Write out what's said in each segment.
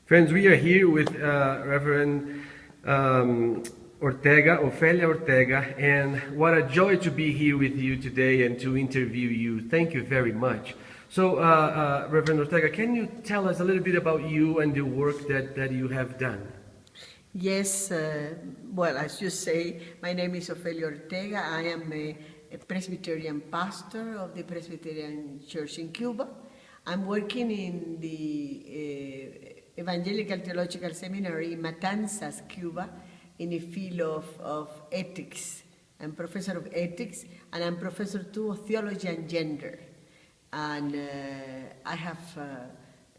Friends, we are here with Reverend Ortega, Ofelia Ortega, and what a joy to be here with you today and to interview you. Thank you very much. So, Reverend Ortega, can you tell us a little bit about you and the work that you have done? Yes, well, as you say, my name is Ofelia Ortega. I am a Presbyterian pastor of the Presbyterian Church in Cuba. I'm working in the Evangelical Theological Seminary in Matanzas, Cuba, in the field of ethics. I'm professor of ethics, and I'm professor too of theology and gender. And I have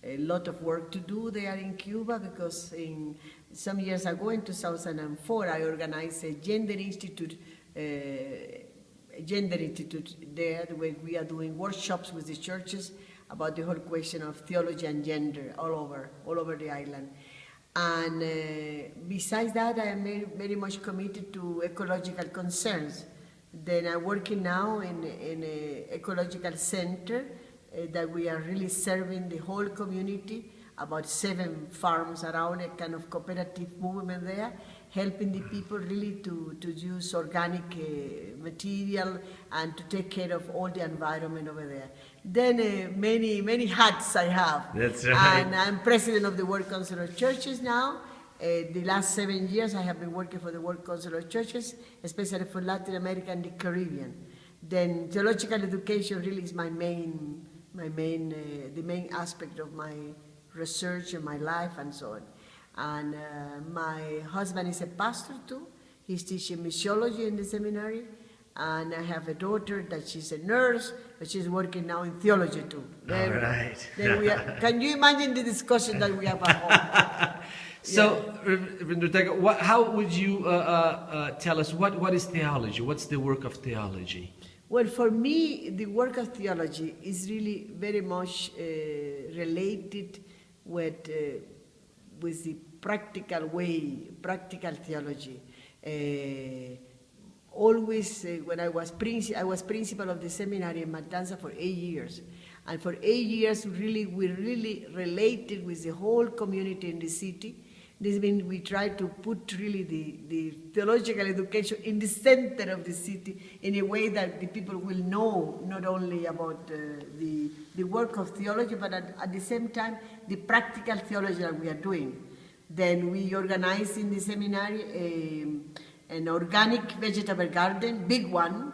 a lot of work to do there in Cuba, because some years ago, in 2004, I organized a gender institute there, where we are doing workshops with the churches about the whole question of theology and gender all over the island. And besides that, I am very much committed to ecological concerns. Then I'm working now in an ecological center that we are really serving the whole community, about 7 farms around, a kind of cooperative movement there, helping the people really to use organic material and to take care of all the environment over there. Then many hats I have. That's right. And I'm president of the World Council of Churches now. The last 7 years I have been working for the World Council of Churches, especially for Latin America and the Caribbean. Then theological education really is the main aspect of my research and my life and so on. And my husband is a pastor too. He's teaching missiology in the seminary. And I have a daughter that she's a nurse, but she's working now in theology too. All right. Can you imagine the discussion that we have at home? So, Reverend Ortega, how would you tell us what is theology? What's the work of theology? Well, for me, the work of theology is really very much related with the practical theology. Always, when I was principal of the seminary in Matanzas for 8 years. And for 8 years, we really related with the whole community in the city. This means we try to put really the theological education in the center of the city in a way that the people will know not only about the work of theology, but at the same time, the practical theology that we are doing. Then we organize in the seminary an organic vegetable garden, big one,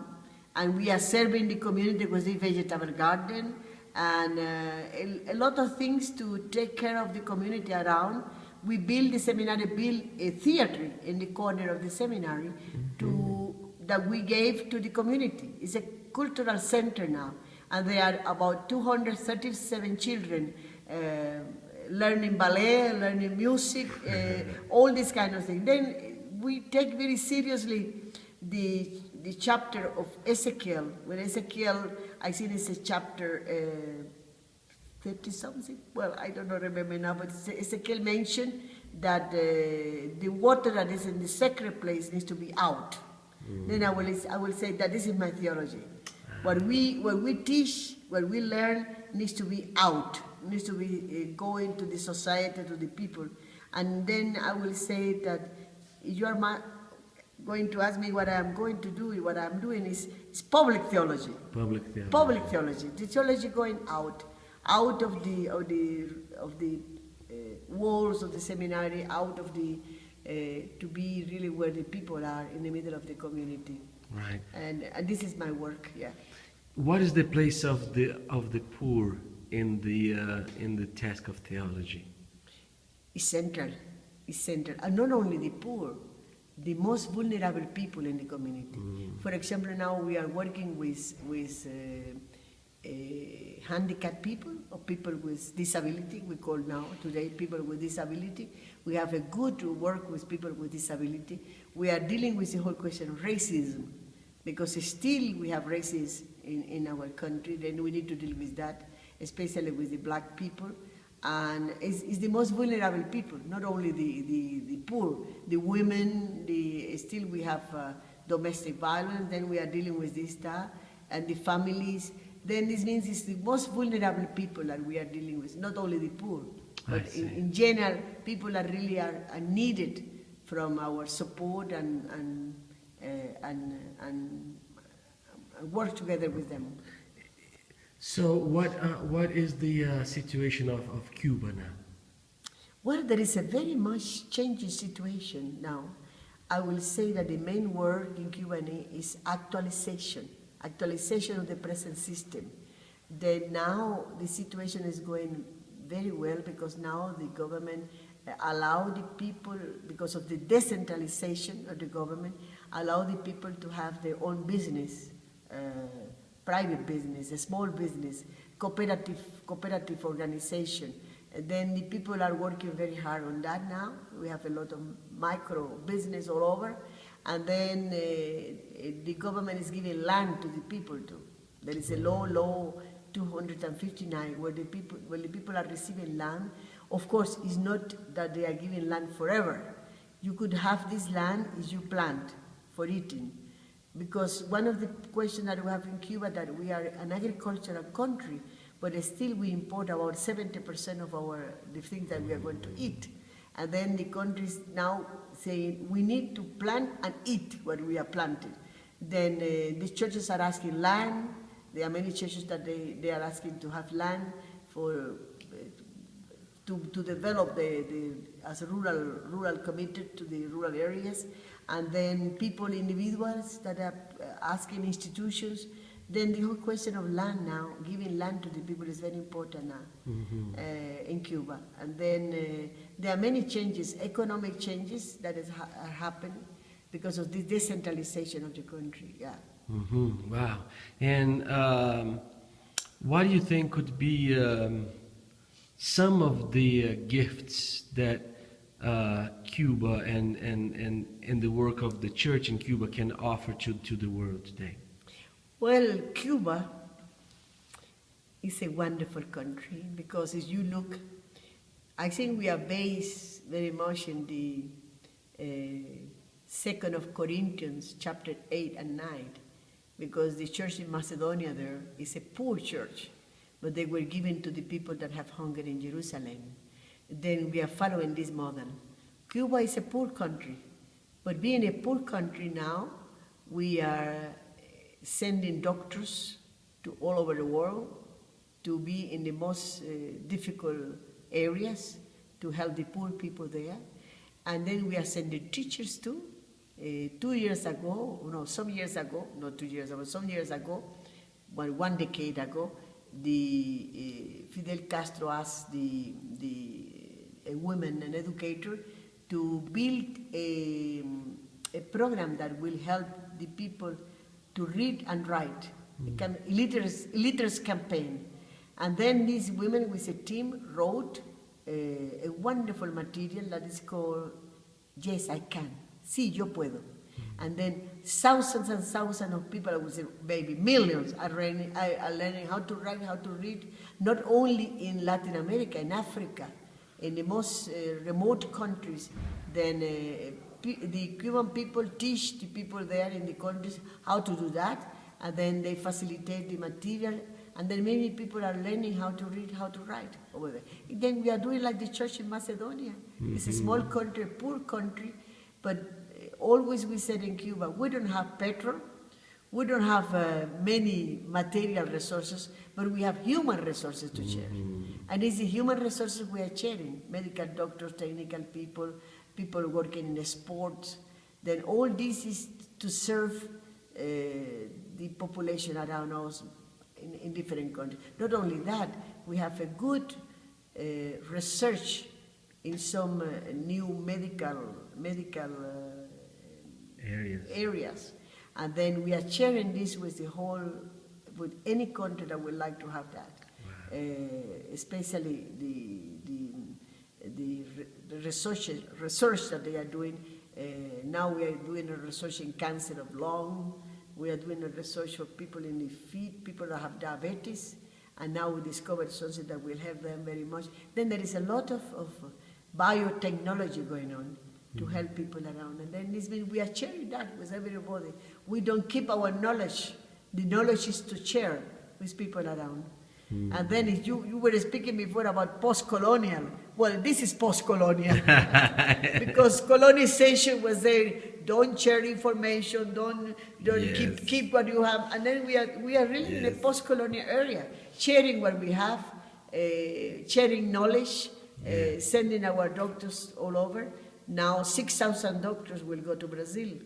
and we are serving the community with the vegetable garden, and a lot of things to take care of the community around. The seminary built a theater in the corner of the seminary that we gave to the community. It's a cultural center now, and there are about 237 children learning ballet, learning music, all these kind of things. Then we take very seriously the chapter of Ezekiel. When Ezekiel, I think it's a chapter 30-something, well, I don't remember now, but Ezekiel mentioned that the water that is in the sacred place needs to be out. Then I will say that this is my theology. What we teach, what we learn, needs to be out, needs to be going to the society, to the people. And then I will say that you are going to ask me what I'm going to do, what I'm doing is public theology. Public theology. The theology going out of the walls of the seminary, out of to be really where the people are, in the middle of the community. Right. And this is my work. Yeah. What is the place of the poor in the task of theology? It's central. It's central, and not only the poor, the most vulnerable people in the community. For example, now we are working with handicapped people or people with disability. We call now today people with disability. We have a good work with people with disability. We are dealing with the whole question of racism, because still we have racism in our country. Then we need to deal with that, especially with the black people. And it's the most vulnerable people, not only the poor, the women, still we have domestic violence, then we are dealing with this stuff, and the families. Then this means it's the most vulnerable people that we are dealing with, not only the poor. I But see. in general, people are really are needed from our support and work together with them. So what is the situation of Cuba now? Well, there is a very much changing situation now. I will say that the main word in Cuba is actualization, actualization of the present system. Then now the situation is going very well because now the government allow the people, because of the decentralization of the government, allow the people to have their own business, private business, a small business, cooperative organization. And then the people are working very hard on that now. We have a lot of micro business all over. And then the government is giving land to the people too. There is a law 259 where the people are receiving land. Of course, it's not that they are giving land forever. You could have this land if you plant for eating. Because one of the questions that we have in Cuba that we are an agricultural country, but still we import about 70% of the things that we are going to eat. And then the countries now saying we need to plant and eat what we are planting. Then the churches are asking land. There are many churches that they are asking to have land for to develop as a rural committed to the rural areas. And then people, individuals that are asking institutions. Then the whole question of land now, giving land to the people is very important now in Cuba. And then there are many changes, economic changes that are happening because of this decentralization of the country, yeah. Mm-hmm. Wow. And what do you think could be some of the gifts that Cuba and the work of the church in Cuba can offer to the world today? Well, Cuba is a wonderful country because as you look, I think we are based very much in the 2nd of Corinthians, chapter 8 and 9, because the church in Macedonia there is a poor church, but they were given to the people that have hunger in Jerusalem. Then we are following this model. Cuba is a poor country, but being a poor country now, we are sending doctors to all over the world to be in the most difficult areas to help the poor people there. And then we are sending teachers too. 2 years ago, no, some years ago, not 2 years ago, some years ago, well, 1 decade ago, the Fidel Castro asked a woman, an educator, to build a program that will help the people to read and write, illiteracy campaign. And then these women with a team wrote a wonderful material that is called Yes, I Can. Sí, yo puedo. And then thousands and thousands of people, I would say maybe millions, are learning how to write, how to read, not only in Latin America, in Africa, in the most remote countries. Then the Cuban people teach the people there in the countries how to do that, and then they facilitate the material, and then many people are learning how to read, how to write over there. Then we are doing like the church in Macedonia. It's a small country, a poor country, but always we said in Cuba, we don't have petrol, we don't have many material resources, but we have human resources to share. And it's the human resources we are sharing, medical doctors, technical people, people working in the sports. Then all this is to serve the population around us in different countries. Not only that, we have a good research in some new medical areas. And then we are sharing this with with any country that would like to have that. Wow. Especially the research that they are doing. Now we are doing a research in cancer of lung. We are doing a research for people in the feet, people that have diabetes. And now we discovered something that will help them very much. Then there is a lot of biotechnology going on to help people around. And then this means we are sharing that with everybody. We don't keep our knowledge. The knowledge is to share with people around. And then you were speaking before about post-colonial. Well, this is post-colonial. Because colonization was there. Don't share information, don't Yes. keep what you have. And then we are really in a post-colonial area, sharing what we have, sharing knowledge, sending our doctors all over. Now 6,000 doctors will go to Brazil.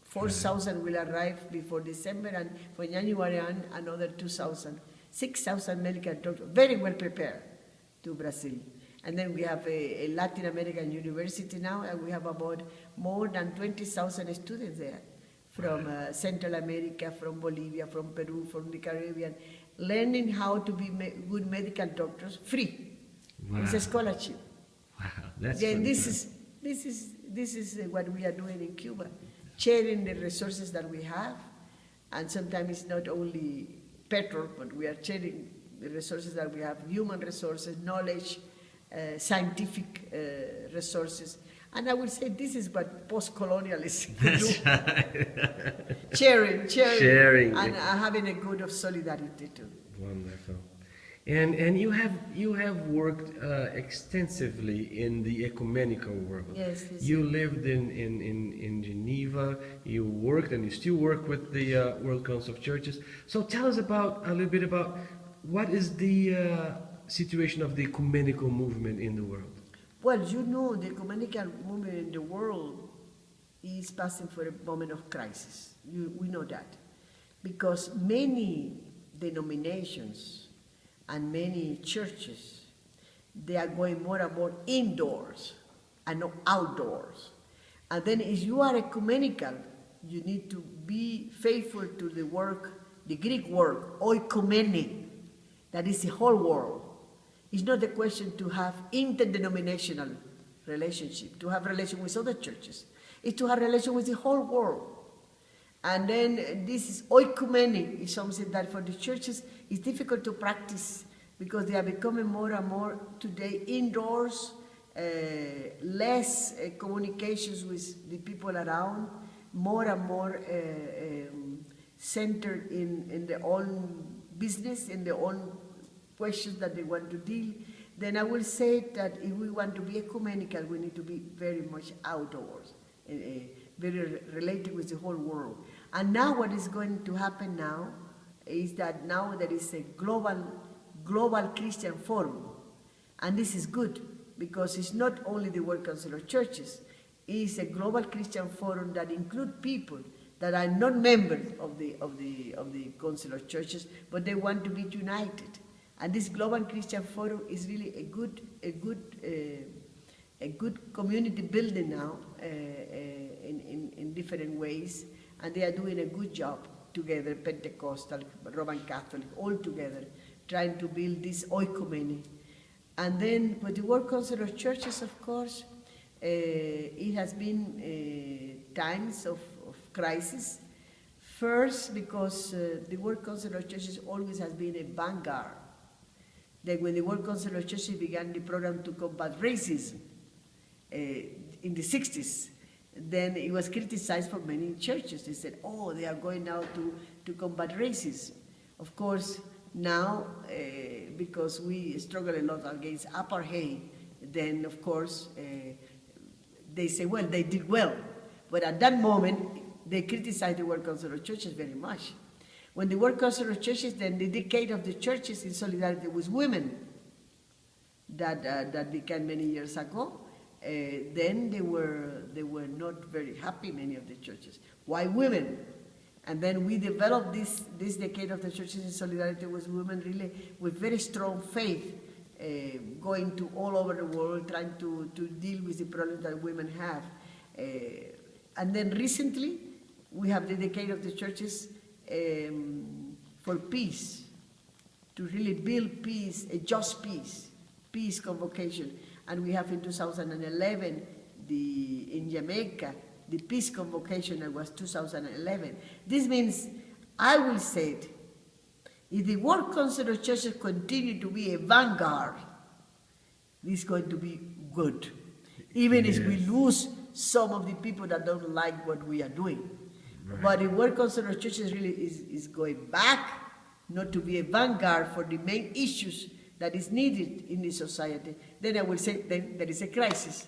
4,000 will arrive before December, and for January on, another 2,000. 6,000 medical doctors, very well prepared to Brazil. And then we have a Latin American university now, and we have about more than 20,000 students there from Central America, from Bolivia, from Peru, from the Caribbean, learning how to be good medical doctors free. Wow. It's a scholarship. Wow, that's Again, fantastic. this is what we are doing in Cuba, sharing the resources that we have, and sometimes it's not only petrol, but we are sharing the resources that we have, human resources, knowledge, scientific resources. And I would say this is what post-colonialism do. Sharing, and having a good of solidarity too. Wonderful. And you have worked extensively in the ecumenical world. Yes. You lived in Geneva. You worked and you still work with the World Council of Churches. So tell us a little bit about what is the situation of the ecumenical movement in the world. Well, you know, the ecumenical movement in the world is passing for a moment of crisis. We know that, because many denominations and many churches, they are going more and more indoors and not outdoors. And then if you are ecumenical, you need to be faithful to the work, the Greek word, oikomene, that is the whole world. It's not a question to have interdenominational relationship, to have relation with other churches. It's to have relation with the whole world. And then this is oikumene, is something that for the churches is difficult to practice because they are becoming more and more today indoors, less communications with the people around, more and more centered in their own business, in their own questions that they want to deal. Then I will say that if we want to be ecumenical, we need to be very much outdoors, very related with the whole world. And now what is going to happen now is that now there is a global Christian forum. And this is good because it's not only the World Council of Churches, it's a global Christian forum that includes people that are not members of the Council of Churches, but they want to be united. And this global Christian forum is really a good community building now in different ways, and they are doing a good job together, Pentecostal, Roman Catholic, all together, trying to build this oikomene. And then with the World Council of Churches, of course, it has been times of crisis. First, because the World Council of Churches always has been a vanguard. Then when the World Council of Churches began the program to combat racism in the 60s, then it was criticized for many churches. They said, oh, they are going now to combat racism. Of course, now, because we struggle a lot against apartheid, then of course, they say, well, they did well. But at that moment, they criticized the World Council of Churches very much. When the World Council of Churches, then the decade of the churches in solidarity with women, that began many years ago, then they were not very happy, many of the churches. Why women? And then we developed this decade of the churches in solidarity with women, really with very strong faith, going to all over the world, trying to deal with the problems that women have. And then recently, we have the decade of the churches for peace, to really build peace, a just peace convocation. And we have in 2011, in Jamaica, the peace convocation that was 2011. This means, I will say it, if the World Council of Churches continue to be a vanguard, this is going to be good. Even if we lose some of the people that don't like what we are doing. Right. But the World Council of Churches really is going back, not to be a vanguard for the main issues that is needed in the society, then I will say then there is a crisis.